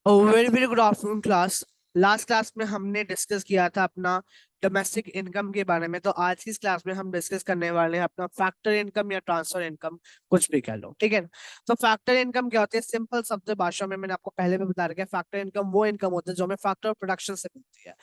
Very very good afternoon class. Last class में हमने discuss किया था अपना डोमेस्टिक इनकम के बारे में। तो आज की इस क्लास में हम डिस्कस करने वाले हैं अपना फैक्टर इनकम या ट्रांसफर इनकम, कुछ भी कह लो, ठीक है ना। तो फैक्टर इनकम क्या होती है? सिंपल शब्द भाषा में मैंने आपको पहले भी बता रखा है, फैक्टर इनकम वो इनकम होती है जो हमें फैक्टर प्रोडक्शन से मिलती है।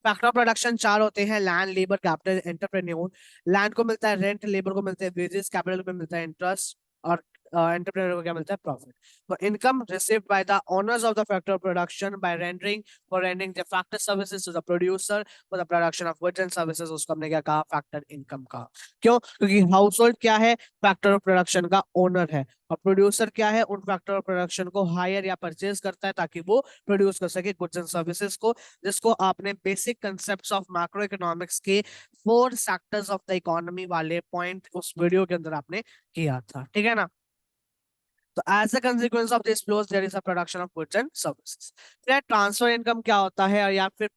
फैक्टर प्रोडक्शन चार होते हैं: land, labour, capital, entrepreneur. Land को मिलता है रेंट, लेबर को मिलता है वेजेस, कैपिटल को मिलता है इंटरेस्ट, और एंटरप्रेन्योर को क्या मिलता है? प्रॉफिट। तो income received by the owners of the factor production by rendering for rendering the factor services to the producer for the production of goods and services, उसको हमने क्या कहा? फैक्टर इनकम कहा। क्यों? क्योंकि हाउस होल्ड क्या है? फैक्टर ऑफ प्रोडक्शन का ओनर है। और प्रोड्यूसर क्या है? उन फैक्टर ऑफ प्रोडक्शन को हायर या परचेज करता है ताकि वो प्रोड्यूस कर सके गुड्स एंड सर्विसेज को, जिसको आपने basic concepts of macro economics के 4 सेक्टर्स ऑफ द इकोनॉमी वाले पॉइंट उस वीडियो के अंदर आपने किया था, ठीक है ना। तो as a consequence of this flows there is a production of goods and services. फिर ट्रांसफर इनकम क्या होता है, या फिर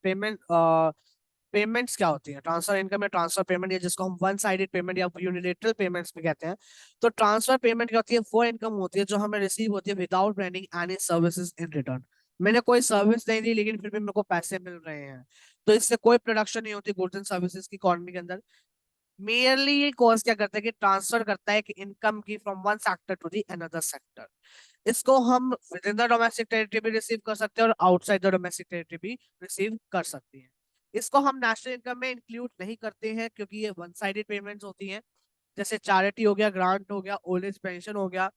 पेमेंट्स क्या होती है? ट्रांसफर इनकम या ट्रांसफर पेमेंट, या जिसको हम वन साइडेड पेमेंट या यूनिलेटरल पेमेंट्स भी कहते हैं। तो ट्रांसफर पेमेंट क्या होती है? वो इनकम होती है जो हमें रिसीव होती है without rending any services in return. मैंने कोई सर्विस नहीं दी लेकिन फिर भी मेरे को पैसे मिल रहे हैं, तो इससे कोई प्रोडक्शन नहीं होती गुड्स एंड सर्विसेज की इकोनॉमी के अंदर। मेयरली ये कॉज क्या करता है कि ट्रांसफर करता है कि इनकम की from one sector to the another sector. इसको हम within the domestic territory भी रिसीव कर सकते हैं और आउटसाइड द डोमेस्टिक टेरिटरी भी रिसीव कर सकते हैं। इसको हम नेशनल इनकम में इंक्लूड नहीं करते हैं क्योंकि ये वन साइडेड पेमेंट्स होती हैं। जैसे चैरिटी हो गया, ग्रांट हो गया, ओल्ड एज पेंशन हो गया,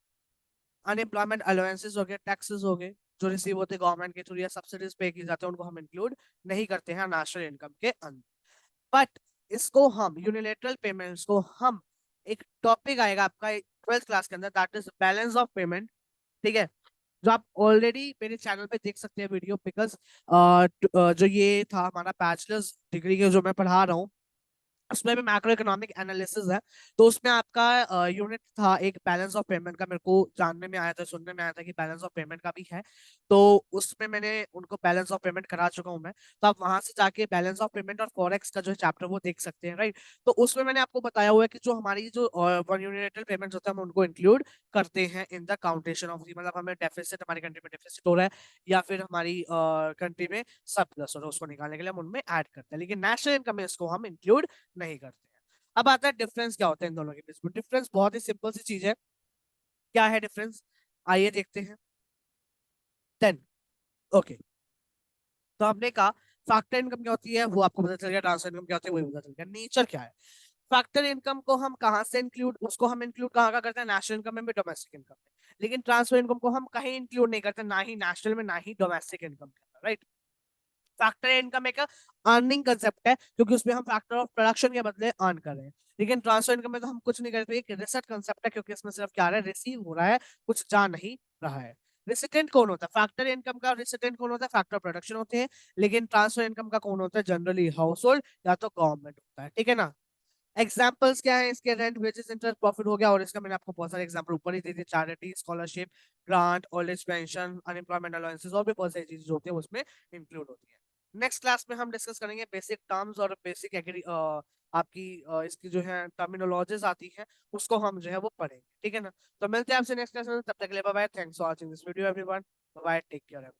अनएम्प्लॉयमेंट अलाउंसेस हो गए, टैक्सेस हो गए जो रिसीव होते हैं गवर्नमेंट के थ्रू या सब्सिडीज पे की जाते हैं, उनको हम इंक्लूड नहीं करते हैं नेशनल इनकम के अंदर। बट इसको हम यूनिलेटरल पेमेंट्स को हम, एक टॉपिक आएगा आपका 12th क्लास के अंदर, that is balance of payment, ठीक है, जो आप ऑलरेडी मेरे चैनल पे देख सकते हैं वीडियो। बिकॉज जो ये था हमारा बैचलर्स डिग्री के जो मैं पढ़ा रहा हूँ, उसमें भी मैक्रो इकोनॉमिक एनालिसिस है। तो उसमें आपका यूनिट था एक बैलेंस ऑफ पेमेंट का, मेरे को जानने में आया था, सुनने में आया था कि बैलेंस ऑफ पेमेंट का भी है। तो उसमें मैंने उनको बैलेंस ऑफ पेमेंट करा चुका हूं मैं। तो आप वहां से जाके बैलेंस ऑफ पेमेंट और फॉरेक्स का जो चैप्टर वो देख सकते हैं, राइट। तो उसमें मैंने आपको बताया हुआ है कि जो हमारी जो वन यूनिलेटरल पेमेंट्स होते हैं हम उनको इंक्लूड करते हैं इन द काउंटेशन ऑफ, मतलब हमें डेफिसिट, हमारी कंट्री में डेफिसिट हो रहा है या फिर हमारी कंट्री में सरप्लस हो रहा है, उसको निकालने के लिए हम उनमें ऐड करते हैं, लेकिन नेशनल इनकम में इसको हम इंक्लूड नहीं करते हैं। अब आता है डिफरेंस क्या होता है इन दोनों के बीच में। डिफरेंस बहुत ही सिंपल सी चीज है। क्या है डिफरेंस? आइए देखते हैं। 10। ओके, तो हमने कहा फैक्टर इनकम क्या होती है वो आपको पता चल गया, ट्रांसफर इनकम क्या होती है वो भी पता चल गया। नेचर क्या है? फैक्टर इनकम को हम कहाँ से इंक्लूड, उसको हम इंक्लूड कहाँ का करते हैं? नेशनल इनकम में भी, डोमेस्टिक इनकम में। लेकिन ट्रांसफर इनकम को हम कहीं इंक्लूड नहीं करते, ना ही नेशनल में ना ही डोमेस्टिक इनकम के अंदर, राइट। फैक्टर इनकम एक अर्निंग कंसेप्ट है क्योंकि उसमें हम फैक्टर ऑफ प्रोडक्शन के बदले अर्न कर रहे हैं। लेकिन ट्रांसफर इनकम में तो हम कुछ नहीं करते, एक रिसेट कंसेप्ट है क्योंकि इसमें सिर्फ क्या आ रहा है? रिसीव हो रहा है, कुछ जा नहीं रहा है। रेसिडेंट कौन होता है? फैक्टर इनकम का रेसिडेंट कौन होता है? फैक्टर प्रोडक्शन होते हैं। लेकिन ट्रांसफर इनकम का कौन होता है? जनरली हाउस होल्ड या तो गवर्नमेंट होता है, ठीक है ना। एग्जाम्पल्स क्या है इसके? रेंट, वेजेस, इंटरेस्ट, प्रॉफिट हो गया, और इसका मैंने आपको बहुत सारे एग्जांपल ऊपर ही दे दिए। Charity, scholarship, grant, old age pension, unemployment allowances और भी बहुत सारी चीजें होती है उसमें इंक्लूड होती है। नेक्स्ट क्लास में हम डिस्कस करेंगे बेसिक टर्म्स और बेसिक आपकी इसकी जो है टर्मिनोलॉजीज आती है, उसको हम जो है वो पढ़ेंगे, ठीक है ना। तो मिलते हैं आपसे नेक्स्ट क्लास में, तब तक के लिए bye bye. Thanks for watching this video everyone. Bye, take care.